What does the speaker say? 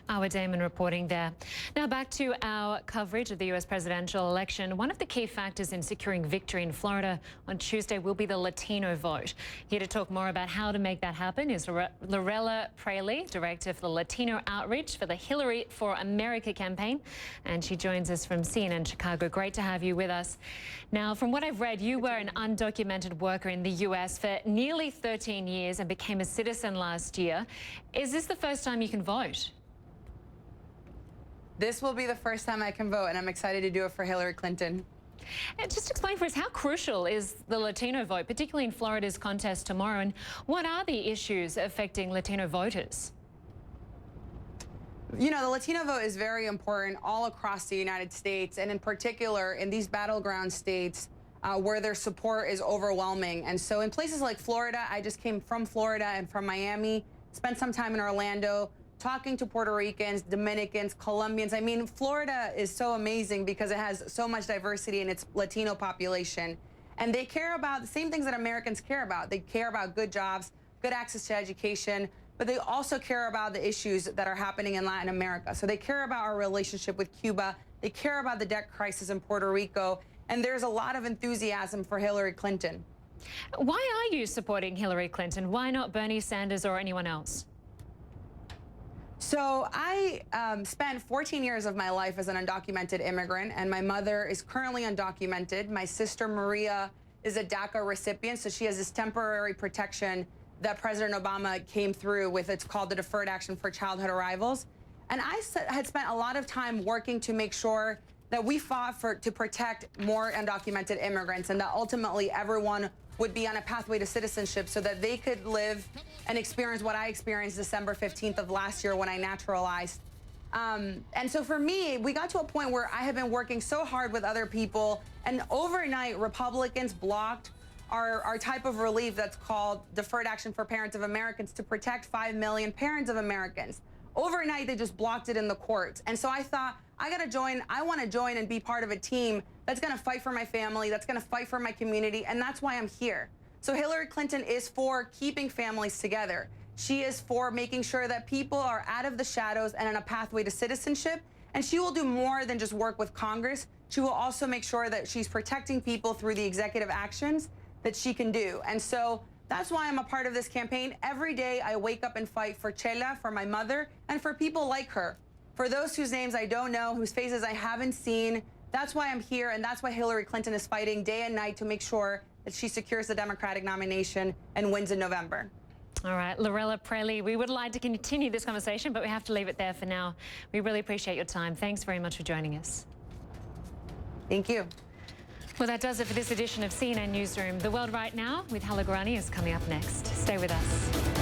Our Damon reporting there. Now back to our coverage of the US presidential election. One of the key factors in securing victory in Florida on Tuesday will be the Latino vote. Here to talk more about how to make that happen is Lorella Praley, Director for the Latino Outreach for the Hillary for America campaign. And she joins us from CNN Chicago. Great to have you with us. Now, from what I've read, you were an undocumented worker in the US for nearly 13 years and became a citizen last year. Is this the first time you can vote? This will be the first time I can vote, and I'm excited to do it for Hillary Clinton. And just explain for us, how crucial is the Latino vote, particularly in Florida's contest tomorrow, and what are the issues affecting Latino voters? You know, the Latino vote is very important all across the United States, and in particular in these battleground states where their support is overwhelming. And so in places like Florida, I just came from Florida and from Miami, spent some time in Orlando, talking to Puerto Ricans, Dominicans, Colombians. I mean, Florida is so amazing because it has so much diversity in its Latino population. And they care about the same things that Americans care about. They care about good jobs, good access to education, but they also care about the issues that are happening in Latin America. So they care about our relationship with Cuba. They care about the debt crisis in Puerto Rico. And there's a lot of enthusiasm for Hillary Clinton. Why are you supporting Hillary Clinton? Why not Bernie Sanders or anyone else? So I spent 14 years of my life as an undocumented immigrant, and my mother is currently undocumented. My sister Maria is a DACA recipient, so she has this temporary protection that President Obama came through with. It's called the Deferred Action for Childhood Arrivals. And I had spent a lot of time working to make sure that we fought to protect more undocumented immigrants, and that ultimately everyone would be on a pathway to citizenship so that they could live and experience what I experienced December 15th of last year when I naturalized. And so for me, we got to a point where I had been working so hard with other people, and overnight Republicans blocked our type of relief that's called Deferred Action for Parents of Americans to protect 5 million parents of Americans. Overnight, they just blocked it in the courts. And so I thought, I want to join and be part of a team that's going to fight for my family, that's going to fight for my community, and that's why I'm here. So Hillary Clinton is for keeping families together. She is for making sure that people are out of the shadows and on a pathway to citizenship, and she will do more than just work with Congress. She will also make sure that she's protecting people through the executive actions that she can do. And so that's why I'm a part of this campaign. Every day I wake up and fight for Chela, for my mother, and for people like her. For those whose names I don't know, whose faces I haven't seen, that's why I'm here, and that's why Hillary Clinton is fighting day and night to make sure that she secures the Democratic nomination and wins in November. All right, Lorella Praley, we would like to continue this conversation, but we have to leave it there for now. We really appreciate your time. Thanks very much for joining us. Thank you. Well, that does it for this edition of CNN Newsroom. The World Right Now with Hala Gurani is coming up next. Stay with us.